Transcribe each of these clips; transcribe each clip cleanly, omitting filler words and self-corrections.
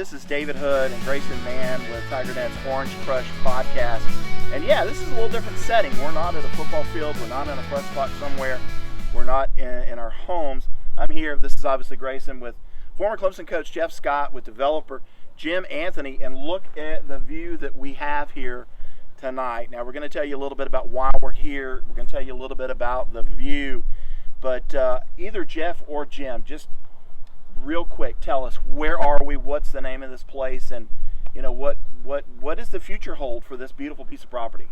This is David Hood and Grayson Mann with TigerNet's Orange Crush podcast. And yeah, this is a little different setting. We're not at a football field. We're not in a press box somewhere. We're not in our homes. I'm here. This is obviously Grayson with former Clemson coach Jeff Scott, with developer Jim Anthony. And look at the view that we have here tonight. Now, we're going to tell you a little bit about why we're here. We're going to tell you a little bit about the view. But either Jeff or Jim, just real quick, tell us, where are we? What's the name of this place? And you know, what does the future hold for this beautiful piece of property?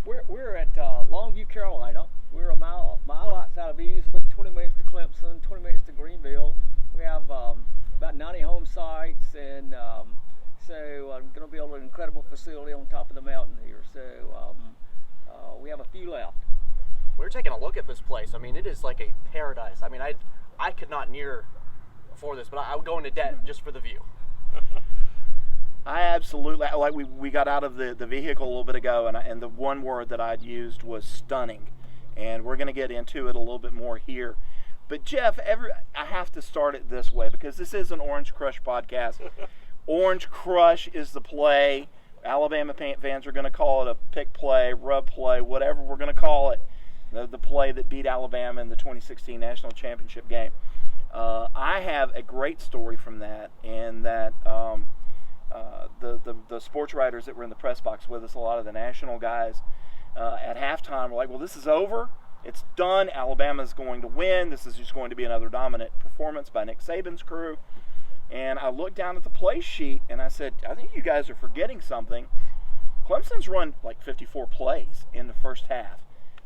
We're at Longview, Carolina. We're a mile outside of Easley, 20 minutes to Clemson, 20 minutes to Greenville. We have about 90 home sites, and so I'm going to build an incredible facility on top of the mountain here. So we have a few left. We're taking a look at this place. I mean, it is like a paradise. I mean, I could not near for this, but I would go into debt just for the view. I absolutely, like, we got out of the vehicle a little bit ago, and the one word that I'd used was stunning, and we're going to get into it a little bit more here. But Jeff, I have to start it this way, because this is an Orange Crush podcast. Orange Crush is the play. Alabama fans are going to call it a pick play, rub play, whatever we're going to call it. The play that beat Alabama in the 2016 national championship game. I have a great story from that, and that the sports writers that were in the press box with us, a lot of the national guys, at halftime were like, well, this is over. It's done. Alabama's going to win. This is just going to be another dominant performance by Nick Saban's crew. And I looked down at the play sheet, and I said, I think you guys are forgetting something. Clemson's run like 54 plays in the first half,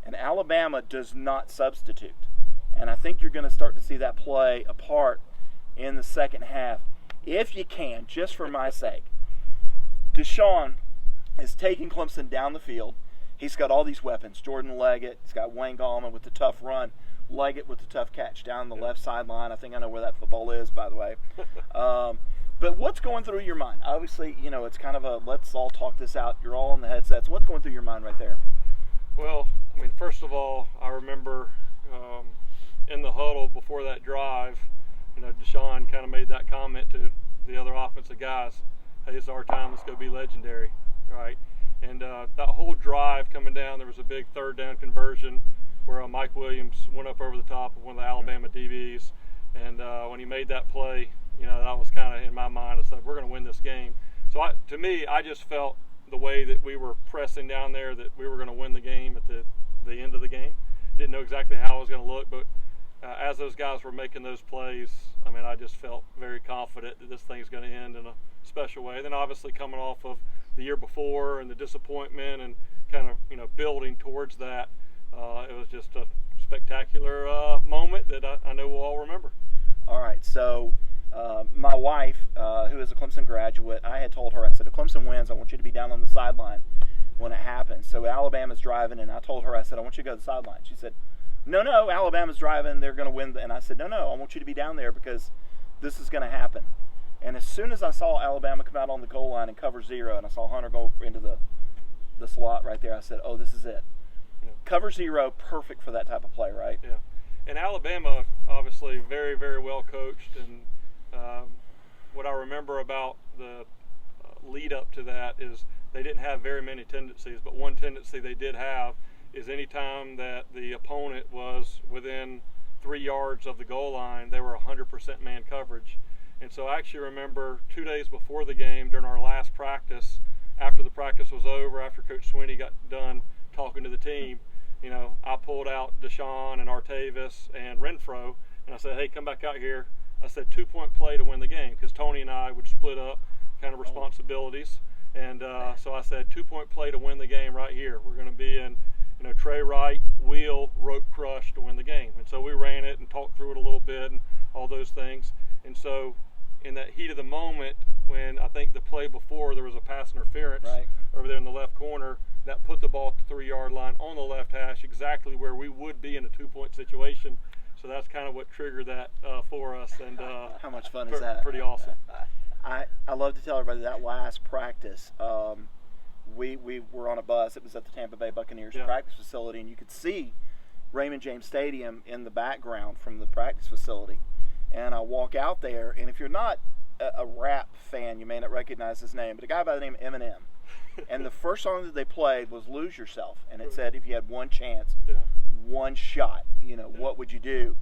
and Alabama does not substitute. And I think you're going to start to see that play apart in the second half. If you can, just for my sake, Deshaun is taking Clemson down the field. He's got all these weapons. Jordan Leggett, he's got Wayne Gallman with the tough run, Leggett with the tough catch down the left sideline. I think I know where that football is, by the way. But what's going through your mind? Obviously, you know, it's kind of a let's all talk this out. You're all in the headsets. What's going through your mind right there? Well, I mean, first of all, I remember in the huddle before that drive, you know, Deshaun kind of made that comment to the other offensive guys, hey, it's our time, let's go be legendary, right? And that whole drive coming down, there was a big third down conversion where Mike Williams went up over the top of one of the Alabama DBs, and when he made that play, you know, that was kind of in my mind. I said, we're going to win this game. So to me, I just felt the way that we were pressing down there that we were going to win the game at the end of the game. Didn't know exactly how it was going to look, but as those guys were making those plays, I mean, I just felt very confident that this thing's going to end in a special way. Then obviously coming off of the year before and the disappointment and kind of, you know, building towards that, it was just a spectacular moment that I know we'll all remember. All right, so my wife, who is a Clemson graduate, I had told her, I said, if Clemson wins, I want you to be down on the sideline when it happens. So Alabama's driving, and I told her, I said, I want you to go to the sideline. She said, no, Alabama's driving, they're going to win. And I said, no, I want you to be down there because this is going to happen. And as soon as I saw Alabama come out on the goal line and cover zero, and I saw Hunter go into the slot right there, I said, oh, this is it. Yeah. Cover zero, perfect for that type of play, right? Yeah. And Alabama, obviously, very, very well coached. And what I remember about the lead up to that is they didn't have very many tendencies, but one tendency they did have is anytime that the opponent was within 3 yards of the goal line, they were 100% man coverage. And so I actually remember 2 days before the game, during our last practice, after the practice was over, after Coach Sweeney got done talking to the team, you know, I pulled out Deshaun and Artavis and Renfro, and I said, hey, come back out here. I said 2-point play to win the game, because Tony and I would split up kind of responsibilities. And so I said 2-point play to win the game right here. We're going to be in, you know, Trey Wright, wheel, rope crush to win the game. And so we ran it and talked through it a little bit and all those things. And so in that heat of the moment, when I think the play before there was a pass interference over there in the left corner, that put the ball at the 3-yard line on the left hash, exactly where we would be in a 2-point situation. So that's kind of what triggered that for us. And how much fun is that? Pretty awesome. I love to tell everybody that last practice, we were on a bus. It was at the Tampa Bay Buccaneers practice facility, and you could see Raymond James Stadium in the background from the practice facility. And I walk out there, and if you're not a rap fan, you may not recognize his name, but a guy by the name of Eminem. And the first song that they played was Lose Yourself. And it said, if you had one chance, one shot, what would you do?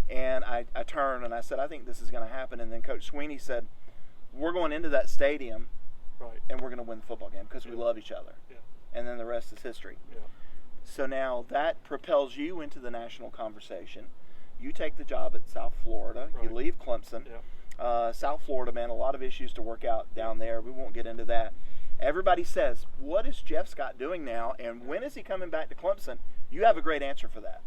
And I turned and I said, I think this is going to happen. And then Coach Sweeney said, we're going into that stadium and we're going to win the football game because we love each other. And then the rest is history. So now that propels you into the national conversation. You take the job at South Florida. You leave Clemson. South Florida, man, a lot of issues to work out down there. We won't get into that. Everybody says, what is Jeff Scott doing now, and when is he coming back to Clemson? You have a great answer for that.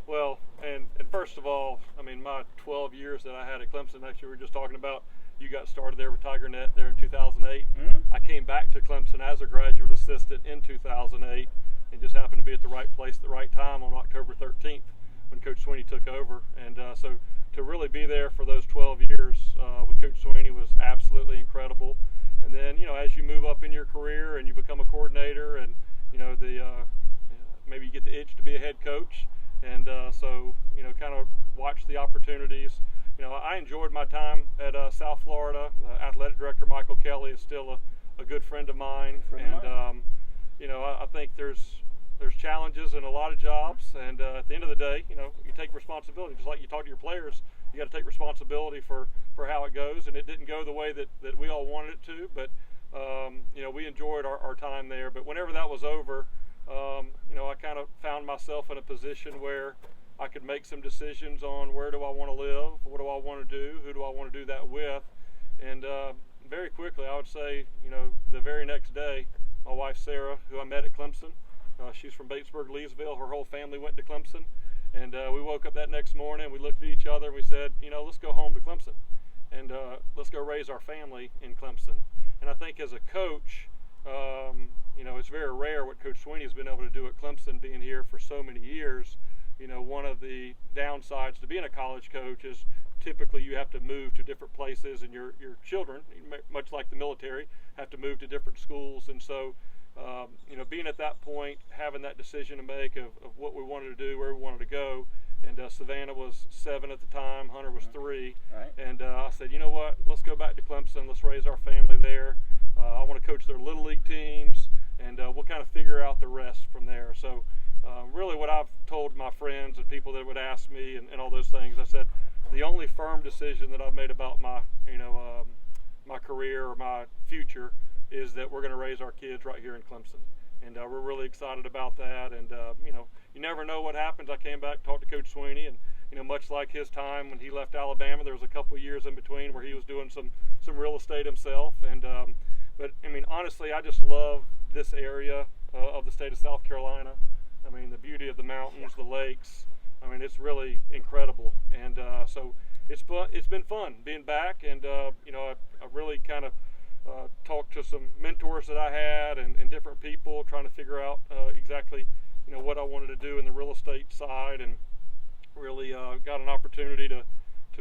Well, and first of all, I mean, my 12 years that I had at Clemson, actually we were just talking about, you got started there with TigerNet there in 2008. I came back to Clemson as a graduate assistant in 2008 and just happened to be at the right place at the right time on October 13th when Coach Sweeney took over. And so to really be there for those 12 years with Coach Sweeney was absolutely incredible. And then, as you move up in your career and you become a coordinator and, maybe you get the itch to be a head coach. And so, kind of watch the opportunities. I enjoyed my time at South Florida. Athletic director Michael Kelly is still a good friend of mine. I think there's challenges in a lot of jobs. And at the end of the day, you take responsibility. Just like you talk to your players, you got to take responsibility for how it goes. And it didn't go the way that we all wanted it to. But, we enjoyed our time there. But whenever that was over, I kind of found myself in a position where I could make some decisions on where do I want to live, what do I want to do, who do I want to do that with. And very quickly, I would say, the very next day, my wife Sarah, who I met at Clemson, she's from Batesburg, Leesville, her whole family went to Clemson. And we woke up that next morning, we looked at each other and we said, let's go home to Clemson and let's go raise our family in Clemson. And I think as a coach, it's very rare what Coach Sweeney has been able to do at Clemson, being here for so many years. One of the downsides to being a college coach is typically you have to move to different places, and your children, much like the military, have to move to different schools. And so, being at that point, having that decision to make of what we wanted to do, where we wanted to go, and Savannah was 7 at the time, Hunter was 3, and I said, you know what, let's go back to Clemson, let's raise our family there. I want to coach their little league teams, and we'll kind of figure out the rest from there. So really what I've told my friends and people that would ask me and all those things, I said the only firm decision that I've made about my my career or my future is that we're going to raise our kids right here in Clemson. And we're really excited about that. And you never know what happens. I came back, talked to Coach Sweeney, and much like his time when he left Alabama, there was a couple of years in between where he was doing some real estate himself. And but I mean, honestly, I just love this area of the state of South Carolina. I mean, the beauty of the mountains, the lakes. I mean, it's really incredible. And so it's been fun being back. And I really kind of talked to some mentors that I had and different people trying to figure out exactly what I wanted to do in the real estate side, and really got an opportunity to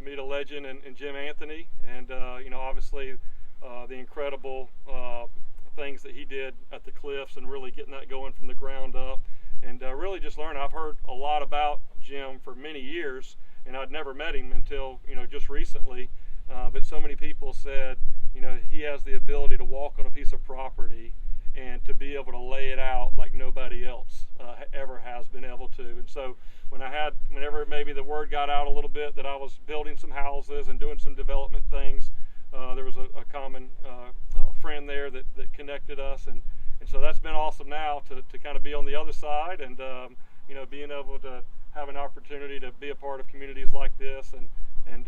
meet a legend in Jim Anthony, and obviously the incredible things that he did at the Cliffs and really getting that going from the ground up, and really just learning. I've heard a lot about Jim for many years, and I'd never met him until just recently, but so many people said he has the ability to walk on a piece of property and to be able to lay it out like nobody else ever has been able to. And so whenever maybe the word got out a little bit that I was building some houses and doing some development things, there was a common friend there that connected us, and so that's been awesome now to kind of be on the other side, and being able to have an opportunity to be a part of communities like this, and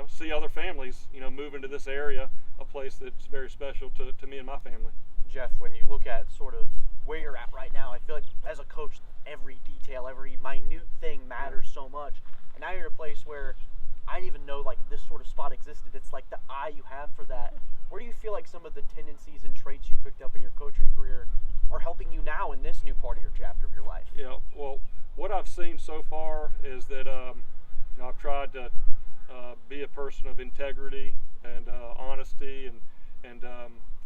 see other families move into this area, a place that's very special to me and my family. Jeff, when you look at sort of where you're at right now, I feel like as a coach, every detail, every minute thing matters so much. And now you're in a place where I didn't even know like this sort of spot existed. It's like the eye you have for that. Where do you feel like some of the tendencies and traits you picked up in your coaching career are helping you now in this new part of your chapter of your life? Yeah, well, what I've seen so far is that I've tried to be a person of integrity and honesty, and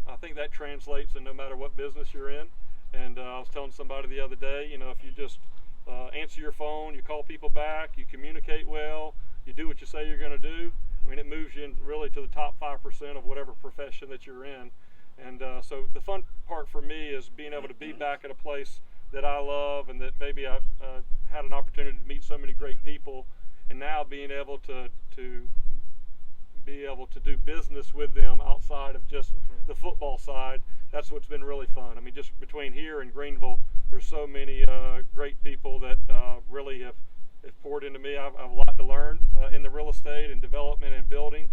I think that translates in no matter what business you're in. And I was telling somebody the other day, if you just answer your phone, you call people back, you communicate well, you do what you say you're going to do, mean, it moves you in really to the top 5% of whatever profession that you're in. And so the fun part for me is being able to be back at a place that I love, and that maybe I had an opportunity to meet so many great people, and now being able to be able to do business with them outside of just the football side. That's what's been really fun. I mean, just between here and Greenville, there's so many great people that really have poured into me. I've a lot to learn in the real estate and development and building,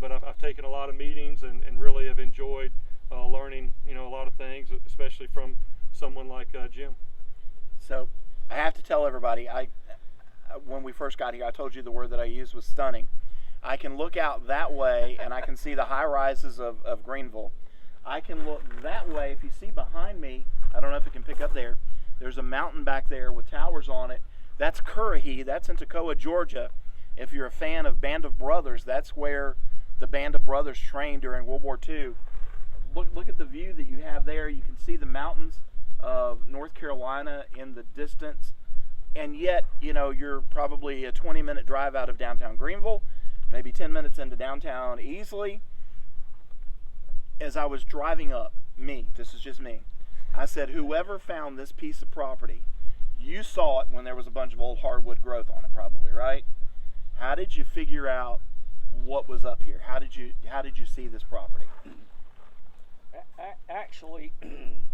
but I've taken a lot of meetings and really have enjoyed learning, a lot of things, especially from someone like Jim. So I have to tell everybody, when we first got here, I told you the word that I used was stunning. I can look out that way and I can see the high rises of Greenville. I can look that way. If you see behind me, I don't know if it can pick up there, there's a mountain back there with towers on it. That's Currahee. That's in Toccoa, Georgia. If you're a fan of Band of Brothers, that's where the Band of Brothers trained during World War II. Look at the view that you have there. You can see the mountains of North Carolina in the distance. And yet, you're probably a 20-minute drive out of downtown Greenville, maybe 10 minutes into downtown Easley. As I was driving up, this is just me, I said, whoever found this piece of property, you saw it when there was a bunch of old hardwood growth on it, probably, right? How did you figure out what was up here? How did you see this property? Actually,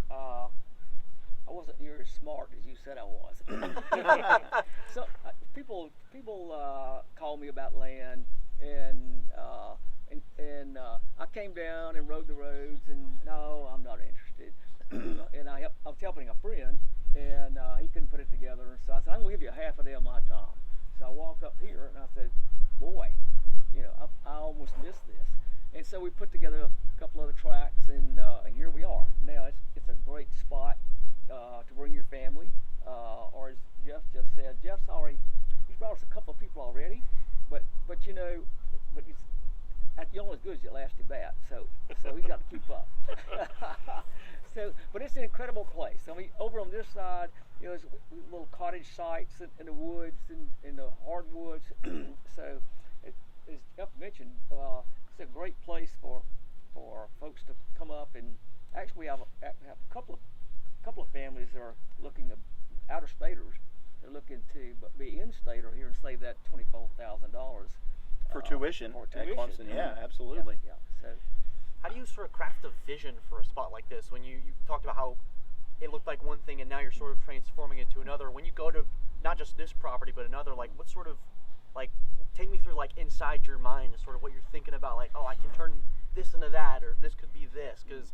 I wasn't near as smart as you said I was. So people call me about land, and I came down and rode the roads, and no, I'm not interested. And I was helping a friend, and he couldn't put it together, and so I said, I'm gonna give you half a day of my time. So I walked up here and I said, boy, I almost missed this. And so we put together a couple other tracks, and here we are. Now it's a great spot to bring your family, or as Jeff just said, Jeff's he's brought us a couple of people already, but you're only as good as your last at bat, so he's got to keep up. But it's an incredible place. I mean, over on this side, there's little cottage sites in the woods and in the hardwoods. So, as Jeff mentioned, it's a great place for folks to come up, and actually we have a couple of families that are looking at out-of-staters. They're looking to be in-stater here and save that $24,000 for tuition at Clemson. Yeah, absolutely. Yeah. So, how do you sort of craft a vision for a spot like this? When you talked about how it looked like one thing and now you're sort of transforming it to another. When you go to not just this property but another, what sort of, take me through inside your mind and sort of what you're thinking about, I can turn this into that, or this could be this, because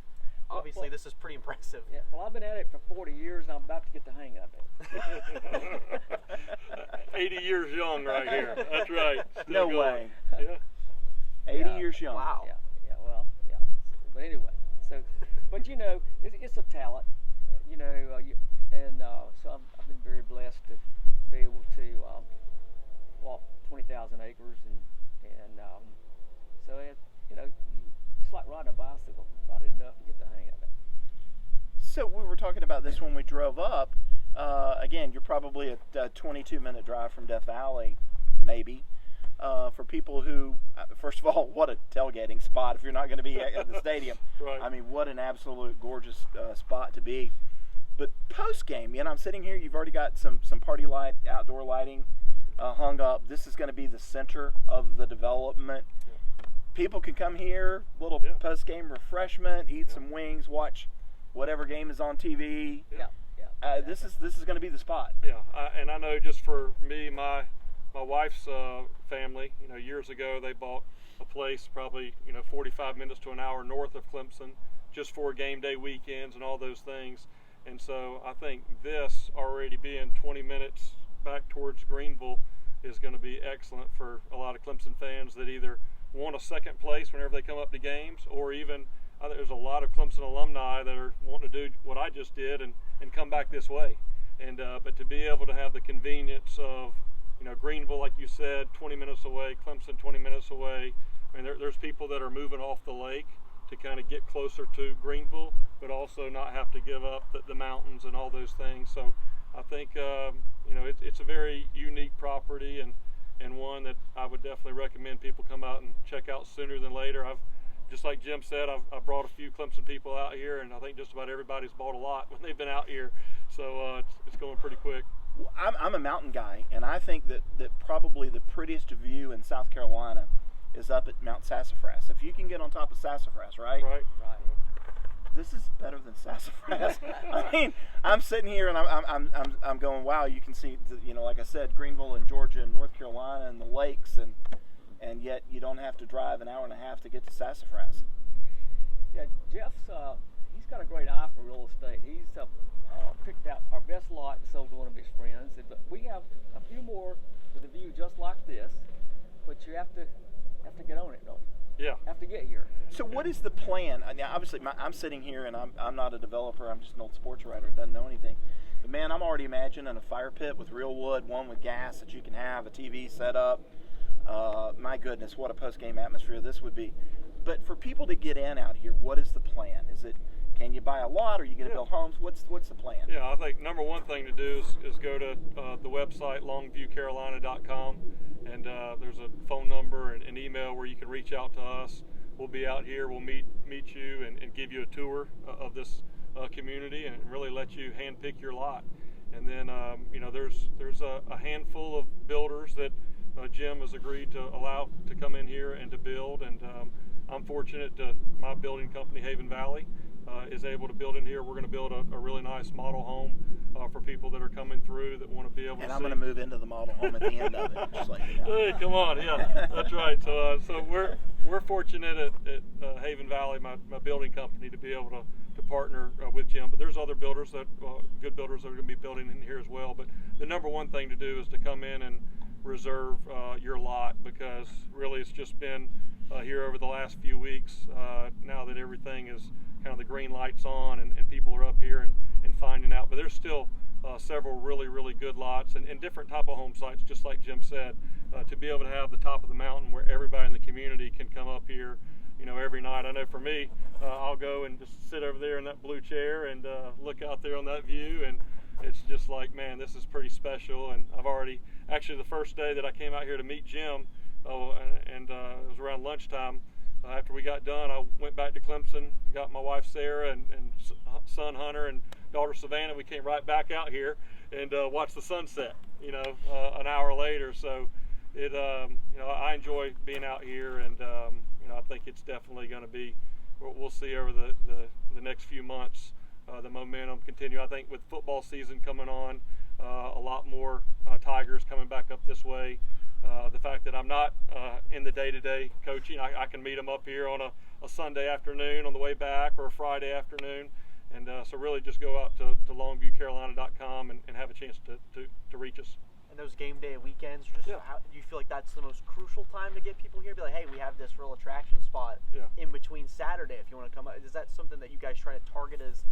obviously this is pretty impressive. Yeah, well, I've been at it for 40 years and I'm about to get the hang of it. 80 years young right here. That's right. No way. Yeah. 80 years young. Wow. Yeah. But anyway, but it's a talent, so I've been very blessed to be able to walk 20,000 acres, and so it's like riding a bicycle. Ride it enough to get the hang of it. So we were talking about this when we drove up. Again, you're probably a 22-minute drive from Death Valley, maybe. For people who, first of all, what a tailgating spot if you're not going to be at the stadium. Right. I mean, what an absolute gorgeous spot to be. But post-game, I'm sitting here, you've already got some party light, outdoor lighting hung up. This is going to be the center of the development. Yeah. People can come here, little post-game refreshment, eat some wings, watch whatever game is on TV. Yeah. This is going to be the spot. Yeah, and I know just for me, my wife's family, years ago they bought a place probably 45 minutes to an hour north of Clemson, just for game day weekends and all those things. And so I think this already being 20 minutes back towards Greenville is going to be excellent for a lot of Clemson fans that either want a second place whenever they come up to games, or even I think there's a lot of Clemson alumni that are wanting to do what I just did and come back this way. And but to be able to have the convenience of Greenville, like you said, 20 minutes away, Clemson 20 minutes away. I mean, there's people that are moving off the lake to kind of get closer to Greenville, but also not have to give up the mountains and all those things. So I think it's a very unique property, and and one that I would definitely recommend people come out and check out sooner than later. Just like Jim said, I've brought a few Clemson people out here, and I think just about everybody's bought a lot when they've been out here. So it's going pretty quick. I'm a mountain guy, and I think that probably the prettiest view in South Carolina is up at Mount Sassafras. If you can get on top of Sassafras, right? Right. This is better than Sassafras. I mean, I'm sitting here and I'm going, wow. You can see, like I said, Greenville and Georgia and North Carolina and the lakes, and yet you don't have to drive an hour and a half to get to Sassafras. Yeah, Jeff's he's got a great eye for real estate. He's picked out our best lot and sold to one of his friends. But we have a few more with a view just like this, but you have to get on it, don't you? Yeah. Have to get here. So what is the plan? Now, obviously, I'm sitting here and I'm not a developer. I'm just an old sports writer who doesn't know anything. But man, I'm already imagining a fire pit with real wood, one with gas that you can have, a TV set up. My goodness, what a post-game atmosphere this would be. But for people to get in out here, what is the plan? Is it, can you buy a lot, or are you going to build homes? What's the plan? Yeah, I think number one thing to do is go to the website longviewcarolina.com, and there's a phone number and an email where you can reach out to us. We'll be out here. We'll meet you and give you a tour of this community and really let you handpick your lot. And then there's a handful of builders that Jim has agreed to allow to come in here and to build, and I'm fortunate to my building company, Haven Valley, is able to build in here. We're going to build a really nice model home for people that are coming through that want to be able to see. And I'm going to move into the model home at the end of it, just like you know. Hey, come on, yeah, that's right. So we're fortunate at Haven Valley, my building company, to be able to partner with Jim. But there's other builders good builders that are going to be building in here as well. But the number one thing to do is to come in and reserve your lot, because really it's just been here over the last few weeks, now that everything is kind of the green lights on and people are up here and finding out. But there's still several really, really good lots and different type of home sites, just like Jim said, to be able to have the top of the mountain where everybody in the community can come up here, every night. I know for me, I'll go and just sit over there in that blue chair and look out there on that view, and it's just like, man, this is pretty special. And I've already, actually the first day that I came out here to meet Jim, it was around lunchtime, after we got done, I went back to Clemson, got my wife Sarah and son Hunter and daughter Savannah. We came right back out here and watched the sunset, an hour later. So it, I enjoy being out here, and I think it's definitely going to be, we'll see over the next few months, the momentum continue. I think with football season coming on, a lot more Tigers coming back up this way. The fact that I'm not in the day-to-day coaching, I can meet them up here on a Sunday afternoon on the way back, or a Friday afternoon. And so really just go out to longviewcarolina.com and have a chance to reach us. And those game day weekends, how do you feel like that's the most crucial time to get people here? Be like, hey, we have this real attraction spot in between Saturday if you want to come out. Is that something that you guys try to target as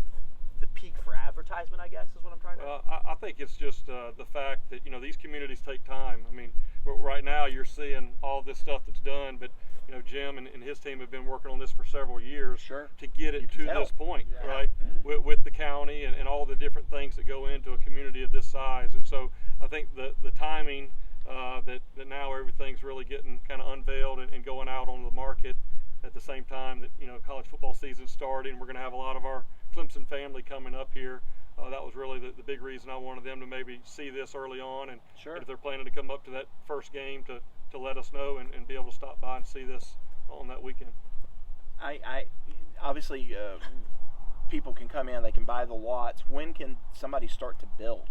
the peak for advertisement, I guess, is what I'm trying to I think it's just the fact that, these communities take time. I mean, right now you're seeing all this stuff that's done, but Jim and his team have been working on this for several years to get it to this point, right? With the county and all the different things that go into a community of this size. And so I think the timing that now everything's really getting kind of unveiled and going out on the market at the same time that college football season's starting. We're going to have a lot of our Clemson family coming up here. That was really the big reason I wanted them to maybe see this early on, and if they're planning to come up to that first game to let us know and be able to stop by and see this on that weekend. I obviously people can come in, they can buy the lots. When can somebody start to build?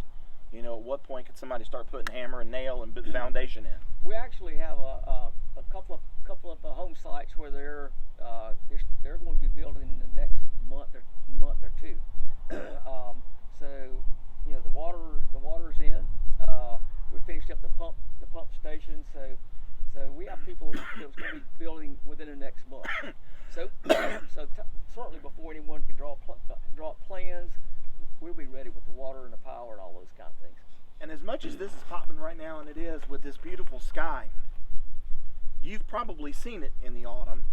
At what point can somebody start putting hammer and nail and foundation in? We actually have a couple of home sites where they're going to be building in the next month or two. So the water's in. We finished up the pump station, so we have people that's going to be building within the next month. So certainly before anyone can draw up plans, we'll be ready with the water and the power and all those kind of things. And as much as this is popping right now, and it is with this beautiful sky, you've probably seen it in the autumn,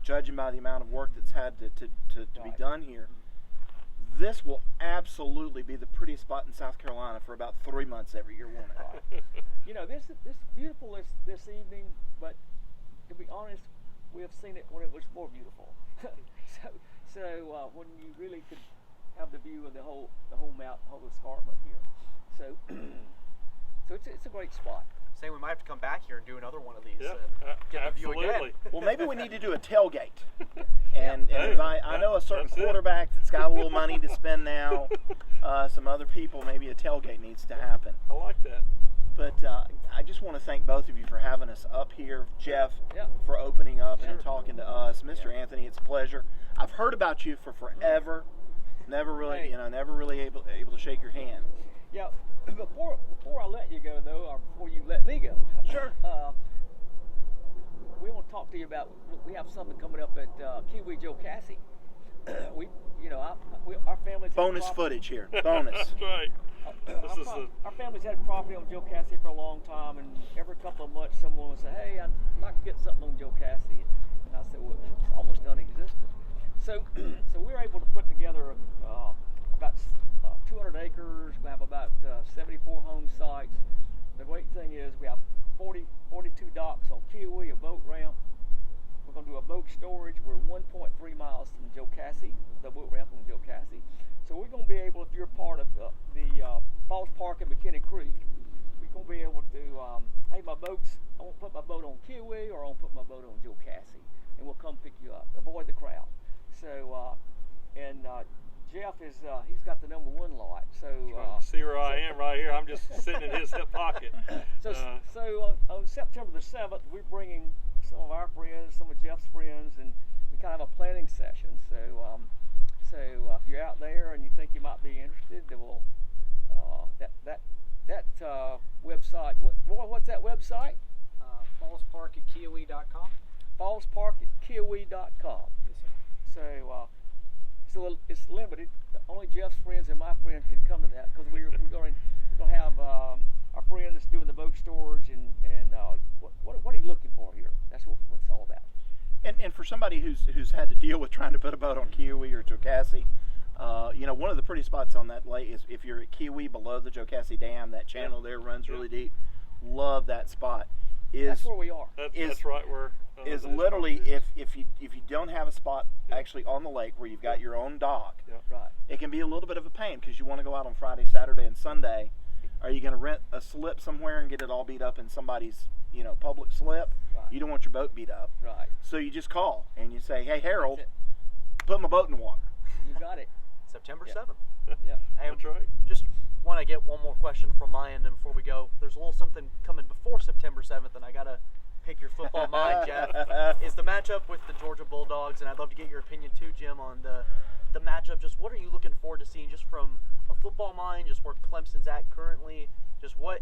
judging by the amount of work that's had to be done here. this will absolutely be the prettiest spot in South Carolina for about 3 months every year, won't it? You know, this beautiful this evening, but to be honest, we have seen it when it was more beautiful. so when you really could have the view of the whole mountain, whole escarpment here. So it's a great spot. Saying we might have to come back here and do another one of these Yep, and get the view again. absolutely. Well, maybe we need to do a tailgate. And I know a certain quarterback that's got a little money to spend now. Some other people, maybe a tailgate needs to happen. I like that. But I just want to thank both of you for having us up here. Jeff, Yeah. for opening up and Sure. talking to us. Mr. Yeah. Anthony, it's a pleasure. I've heard about you for forever. Never really, Hey. never really able to shake your hand. Yeah. Before I let you go though, or before you let me go, Sure. we want to talk to you about. We have something coming up at Kiwi Joe Cassie. Our family's had Bonus property- footage here. Bonus. That's right. This is Our family's had property on Joe Cassie for a long time, and every couple of months someone will say, "Hey, I'd like to get something on Joe Cassie," and I said, "Well, it's almost non-existent." So we're able to put together about 200 acres. We have about 74 home sites. The great thing is we have 42 docks on Kiwi, a boat ramp. We're going to do a boat storage. We're 1.3 miles from Joe Cassie, the boat ramp on Joe Cassie. So we're going to be able, if you're part of the Falls Park and McKinney Creek, we're going to be able to, hey, I won't put my boat on Kiwi or I won't put my boat on Joe Cassie, and we'll come pick you up. Avoid the crowd. So, Jeff is, he's got the number 1 lot. So See where I am right here. I'm just sitting in his hip pocket. So on September the 7th, we're bringing some of our friends, some of Jeff's friends, and we kind of have a planning session. So if you're out there and you think you might be interested, then we'll that website. What's that website? fallspark@kiwi.com. fallspark@kiwi.com. Yes, sir. So it's limited. Only Jeff's friends and my friends can come to that because we're going to have our friends doing the boat storage and what are you looking for here? That's what it's all about. And for somebody who's had to deal with trying to put a boat on Kiwi or Joe Cassie, one of the pretty spots on that lake is if you're at Kiwi below the Joe Cassie Dam, that channel there runs really deep. Love that spot. That's where we are. That's right where. Is this literally property is. if you don't have a spot actually on the lake where you've got your own dock, Right. it can be a little bit of a pain because you want to go out on Friday, Saturday, and Sunday. Are you going to rent a slip somewhere and get it all beat up in somebody's public slip? Right. You don't want your boat beat up. Right. So you just call and you say, "Hey Harold, That's put my boat in the water." You got it. September Yeah. 7th. Yeah. Hey, That's right. Just want to get one more question from my end and before we go. There's a little something coming before September 7th, and I got to pick your football mind, Jeff. Is the matchup with the Georgia Bulldogs, and I'd love to get your opinion too, Jim, on the matchup. Just what are you looking forward to seeing just from a football mind, just where Clemson's at currently, just what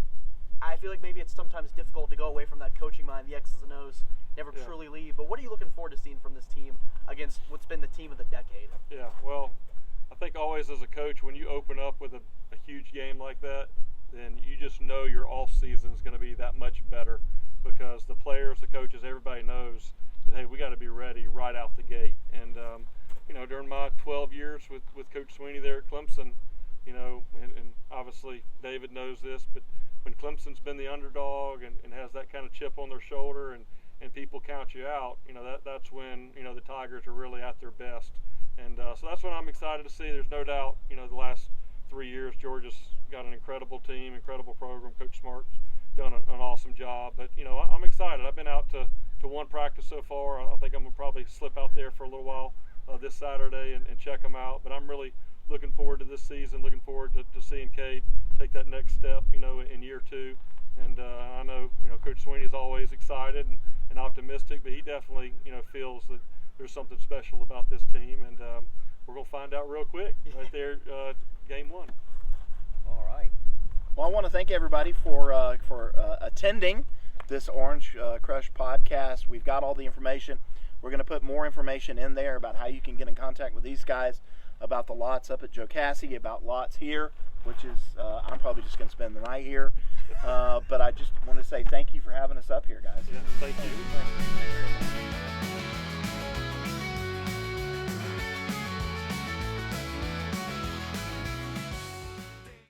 I feel like maybe it's sometimes difficult to go away from that coaching mind, the X's and O's never truly leave, but what are you looking forward to seeing from this team against what's been the team of the decade? Yeah, well, I think always as a coach, when you open up with a huge game like that, then you just know your off season is going to be that much better because the players, the coaches, everybody knows that, hey, we got to be ready right out the gate. And, during my 12 years with Coach Sweeney there at Clemson, and obviously David knows this, but when Clemson's been the underdog and has that kind of chip on their shoulder and people count you out, that's when, the Tigers are really at their best. And so that's what I'm excited to see. There's no doubt, the last 3 years, Georgia's got an incredible team, incredible program. Coach Smart's done an awesome job. But, I'm excited. I've been out to one practice so far. I think I'm going to probably slip out there for a little while this Saturday and check them out. But I'm really looking forward to this season, looking forward to seeing Cade take that next step, in year 2. And I know, Coach Sweeney's always excited and optimistic, but he definitely, feels that there's something special about this team, and we're going to find out real quick right there, game 1. All right. Well, I want to thank everybody for attending this Orange Crush podcast. We've got all the information. We're going to put more information in there about how you can get in contact with these guys, about the lots up at Joe Cassie, about lots here, which is I'm probably just going to spend the night here. But I just want to say thank you for having us up here, guys. Yeah, thank you.